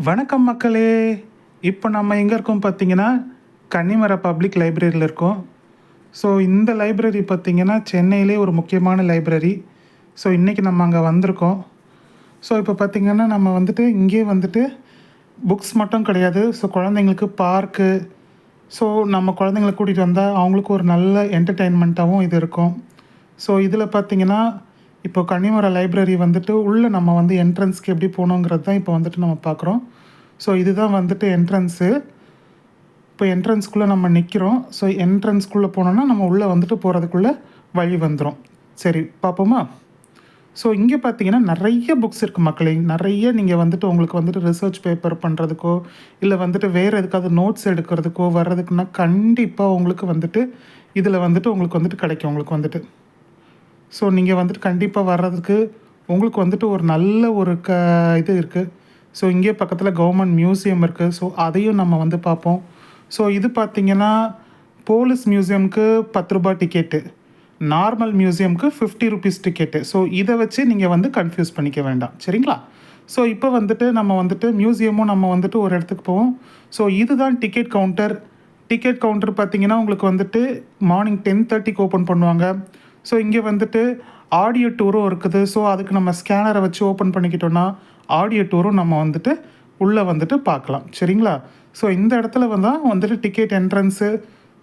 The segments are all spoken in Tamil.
வணக்கம் மக்களே. இப்போ நம்ம எங்கே இருக்கோம் பார்த்தீங்கன்னா, கன்னிமர பப்ளிக் லைப்ரரியில் இருக்கோம். ஸோ இந்த லைப்ரரி பார்த்தீங்கன்னா சென்னையிலே ஒரு முக்கியமான லைப்ரரி. ஸோ இன்றைக்கி நம்ம அங்கே வந்திருக்கோம். ஸோ இப்போ பார்த்திங்கன்னா நம்ம வந்துட்டு இங்கே வந்துட்டு புக்ஸ் மட்டும் கிடையாது. ஸோ குழந்தைங்களுக்கு பார்க்கு, ஸோ நம்ம குழந்தைங்கள கூட்டிகிட்டு வந்தால் அவங்களுக்கு ஒரு நல்ல என்டர்டெயின்மெண்ட்டாகவும் இது இருக்கும். ஸோ இதில் பார்த்திங்கன்னா இப்போ கன்னிமர லைப்ரரி வந்துட்டு உள்ளே நம்ம வந்து என்ட்ரன்ஸ்க்கு எப்படி போகணுங்கிறது தான் இப்போ வந்துட்டு நம்ம பார்க்குறோம். ஸோ இதுதான் வந்துட்டு என்ட்ரன்ஸு. இப்போ என்ட்ரன்ஸ்குள்ளே நம்ம நிற்கிறோம். ஸோ என்ட்ரன்ஸ்குள்ளே போனோன்னா நம்ம உள்ளே வந்துட்டு போகிறதுக்குள்ளே வழி வந்துடும். சரி பார்ப்போமா? ஸோ இங்கே பார்த்தீங்கன்னா நிறைய புக்ஸ் இருக்குது மக்களே. நிறைய நீங்கள் வந்துட்டு உங்களுக்கு வந்துட்டு ரிசர்ச் பேப்பர் பண்ணுறதுக்கோ இல்லை வந்துட்டு வேறு எதுக்காவது நோட்ஸ் எடுக்கிறதுக்கோ வர்றதுக்குன்னா கண்டிப்பாக உங்களுக்கு வந்துட்டு இதில் வந்துட்டு உங்களுக்கு வந்துட்டு கிடைக்கும். உங்களுக்கு வந்துட்டு ஸோ நீங்கள் வந்துட்டு கண்டிப்பாக வர்றதுக்கு உங்களுக்கு வந்துட்டு ஒரு நல்ல ஒரு இது இருக்குது. ஸோ இங்கே பக்கத்தில் கவர்மெண்ட் மியூசியம் இருக்குது. ஸோ அதையும் நம்ம வந்து பார்ப்போம். ஸோ இது பார்த்திங்கன்னா போலீஸ் மியூசியமுக்கு 10 ரூபா டிக்கெட்டு, நார்மல் மியூசியமுக்கு 50 ருபீஸ் டிக்கெட்டு. ஸோ இதை வச்சு நீங்கள் வந்து கன்ஃபியூஸ் பண்ணிக்க வேண்டாம், சரிங்களா? ஸோ இப்போ வந்துட்டு நம்ம வந்துட்டு மியூசியமும் நம்ம வந்துட்டு ஒரு இடத்துக்கு போவோம். ஸோ இதுதான் டிக்கெட் கவுண்டர். டிக்கெட் கவுண்டர் பார்த்திங்கன்னா உங்களுக்கு வந்துட்டு மார்னிங் 10:30க்கு ஓப்பன் பண்ணுவாங்க. ஸோ இங்கே வந்துட்டு ஆடியோ டூரும் இருக்குது. ஸோ அதுக்கு நம்ம ஸ்கேனரை வச்சு ஓப்பன் பண்ணிக்கிட்டோன்னா ஆடியோ டூரும் நம்ம வந்துட்டு உள்ளே வந்துட்டு பார்க்கலாம், சரிங்களா? ஸோ இந்த இடத்துல வந்துட்டு டிக்கெட் என்ட்ரன்ஸு.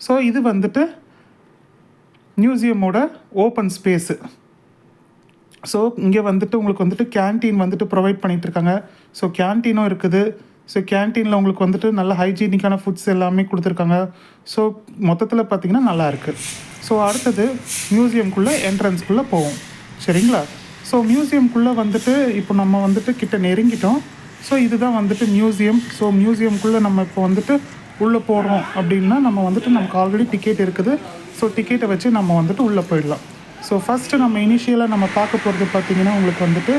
ஸோ இது வந்துட்டு மியூசியமோட ஓப்பன் ஸ்பேஸு. ஸோ இங்கே வந்துட்டு உங்களுக்கு வந்துட்டு கேன்டீன் வந்துட்டு ப்ரொவைட் பண்ணிகிட்ருக்காங்க. ஸோ கேன்டீனும் இருக்குது. ஸோ கேன்டீனில் உங்களுக்கு வந்துட்டு நல்ல ஹைஜீனிக்கான ஃபுட்ஸ் எல்லாமே கொடுத்துருக்காங்க. ஸோ மொத்தத்தில் பார்த்திங்கன்னா நல்லாயிருக்கு. ஸோ அடுத்தது மியூசியம்குள்ளே என்ட்ரன்ஸ்குள்ளே போவோம், சரிங்களா? ஸோ மியூசியம்குள்ளே வந்துட்டு இப்போ நம்ம வந்துட்டு கிட்ட நெருங்கிட்டோம். ஸோ இதுதான் வந்துட்டு மியூசியம். ஸோ மியூசியம்குள்ளே நம்ம இப்போ வந்துட்டு உள்ளே போகிறோம் அப்படின்னா நம்ம வந்துட்டு நமக்கு ஆல்ரெடி டிக்கெட் இருக்குது. ஸோ டிக்கெட்டை வச்சு நம்ம வந்துட்டு உள்ளே போயிடலாம். ஸோ ஃபஸ்ட்டு நம்ம இனிஷியலாக நம்ம பார்க்க போகிறது பார்த்திங்கன்னா உங்களுக்கு வந்துட்டு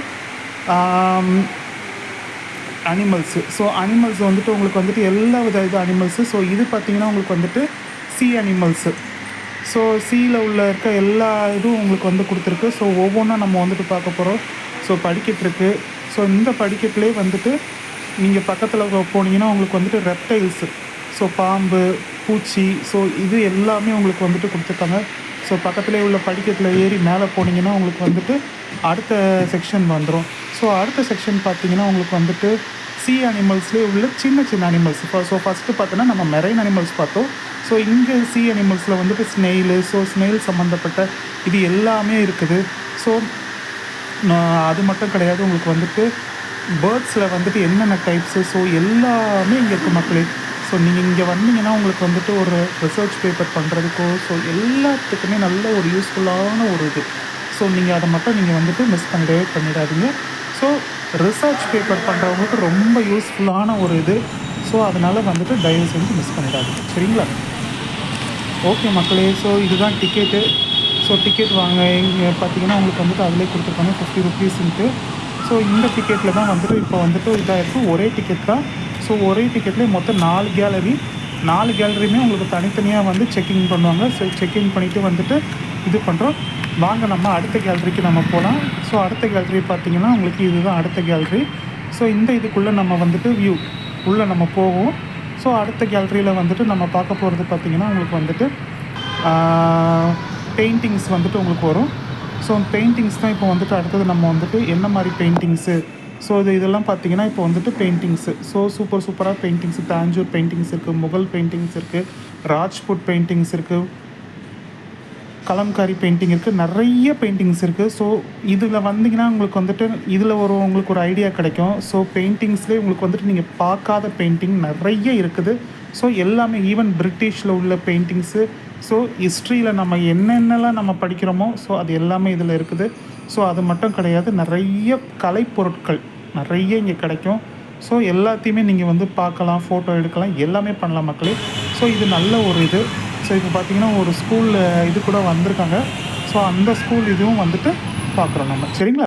அனிமல்ஸு. ஸோ அனிமல்ஸ் வந்துட்டு உங்களுக்கு வந்துட்டு எல்லா வித அனிமல்ஸு. ஸோ இது பார்த்திங்கன்னா உங்களுக்கு வந்துட்டு சி அனிமல்ஸு. ஸோ சீயில் உள்ள இருக்க எல்லா இதுவும் உங்களுக்கு வந்து கொடுத்துருக்கு. ஸோ ஒவ்வொன்றா நம்ம வந்துட்டு பார்க்க போகிறோம். ஸோ படிக்கட்டு இருக்குது. ஸோ இந்த படிக்கட்டுலேயே வந்துட்டு நீங்கள் பக்கத்தில் போனீங்கன்னா உங்களுக்கு வந்துட்டு ரெப்டைல்ஸு, ஸோ பாம்பு, பூச்சி, ஸோ இது எல்லாமே உங்களுக்கு வந்துட்டு கொடுத்துருக்காங்க. ஸோ பக்கத்துலேயே உள்ள படிக்கட்டில் ஏறி மேலே போனீங்கன்னா உங்களுக்கு வந்துட்டு அடுத்த செக்ஷன் வந்துடும். ஸோ அடுத்த செக்ஷன் பார்த்திங்கன்னா உங்களுக்கு வந்துட்டு சி அனிமல்ஸ்லேயே உள்ள சின்ன சின்ன அனிமல்ஸ். ஸோ ஃபஸ்ட்டு பார்த்தோன்னா நம்ம மெரைன் அனிமல்ஸ் பார்த்தோம். ஸோ இங்கே சி அனிமல்ஸில் வந்துட்டு ஸ்னெயிலு, ஸோ ஸ்னெயில் சம்மந்தப்பட்ட இது எல்லாமே இருக்குது. ஸோ அது மட்டும் கிடையாது, உங்களுக்கு வந்துட்டு பேர்ட்ஸில் வந்துட்டு என்னென்ன டைப்ஸு, ஸோ எல்லாமே இங்கே இருக்குது மக்களே. ஸோ நீங்கள் இங்கே வந்தீங்கன்னா உங்களுக்கு வந்துட்டு ஒரு ரிசர்ச் பேப்பர் பண்ணுறதுக்கோ ஸோ எல்லாத்துக்குமே நல்ல ஒரு யூஸ்ஃபுல்லான ஒரு இது. ஸோ நீங்கள் அதை மட்டும் நீங்கள் வந்துட்டு மிஸ் பண்ணிடாதீங்க. ஸோ ரிசர்ச் பேப்பர் பண்ணுறவங்களுக்கு ரொம்ப யூஸ்ஃபுல்லான ஒரு இது. ஸோ அதனால் வந்துட்டு தயவு செஞ்சு மிஸ் பண்ணிடாதீங்க, சரிங்களா? ஓகே மக்களே. ஸோ இதுதான் டிக்கெட்டு. ஸோ டிக்கெட் வாங்க இங்கே பார்த்தீங்கன்னா உங்களுக்கு வந்துட்டு அதிலே கொடுத்துருக்காங்க 50 ருபீஸுன்ட்டு. ஸோ இந்த டிக்கெட்டில் தான் வந்துட்டு இப்போ வந்துட்டு இதாக இருக்குது. ஒரே டிக்கெட் தான். ஸோ ஒரே டிக்கெட்லேயே மொத்தம் 4 கேலரி. 4 கேலரியுமே உங்களுக்கு தனித்தனியாக வந்து செக்கிங் பண்ணுவாங்க. ஸோ செக்கிங் பண்ணிவிட்டு வந்துட்டு இது பண்ணுறோம். வாங்க நம்ம அடுத்த கேலரிக்கு நம்ம போகலாம். ஸோ அடுத்த கேலரி பார்த்திங்கன்னா உங்களுக்கு இதுதான் அடுத்த கேலரி. ஸோ இந்த இதுக்குள்ளே நம்ம வந்துட்டு வியூ உள்ளே நம்ம போவோம். ஸோ அடுத்த கேலரியில் வந்துட்டு நம்ம பார்க்க போகிறது பார்த்திங்கன்னா உங்களுக்கு வந்துட்டு பெயிண்டிங்ஸ் வந்துட்டு உங்களுக்கு வரும். ஸோ பெயிண்டிங்ஸ் தான் இப்போ வந்துட்டு அடுத்தது நம்ம வந்துட்டு என்ன மாதிரி பெயிண்டிங்ஸு. ஸோ இதெல்லாம் பார்த்திங்கன்னா இப்போ வந்துட்டு பெயிண்டிங்ஸு. ஸோ சூப்பராக பெயிண்டிங்ஸு, தாஞ்சூர் பெயிண்டிங்ஸ் இருக்குது, முகல் பெயிண்டிங்ஸ் இருக்குது, ராஜ்புட் பெயிண்டிங்ஸ் இருக்குது, கலம்காரி பெயிண்டிங் இருக்குது, நிறைய பெயிண்டிங்ஸ் இருக்குது. ஸோ இதில் வந்தீங்கன்னா உங்களுக்கு வந்துட்டு இதில் உங்களுக்கு ஒரு ஐடியா கிடைக்கும். ஸோ பெயிண்டிங்ஸ்லேயே உங்களுக்கு வந்துட்டு நீங்கள் பார்க்காத பெயிண்டிங் நிறைய இருக்குது. ஸோ எல்லாமே ஈவன் பிரிட்டிஷில் உள்ள பெயிண்டிங்ஸு, ஸோ ஹிஸ்ட்ரியில் நம்ம என்னென்னலாம் நம்ம படிக்கிறோமோ ஸோ அது எல்லாமே இதில் இருக்குது. ஸோ அது மட்டும் கிடையாது, நிறைய கலைப்பொருட்கள் நிறைய இங்கே கிடைக்கும். ஸோ எல்லாத்தையுமே நீங்கள் வந்து பார்க்கலாம், ஃபோட்டோ எடுக்கலாம், எல்லாமே பண்ணலாம் மக்களே. ஸோ இது நல்ல ஒரு இது. ஸோ இப்போ பார்த்திங்கன்னா ஒரு ஸ்கூலில் இது கூட வந்திருக்காங்க. ஸோ அந்த ஸ்கூல் இதுவும் வந்துட்டு பார்க்குறோம் நம்ம, சரிங்களா?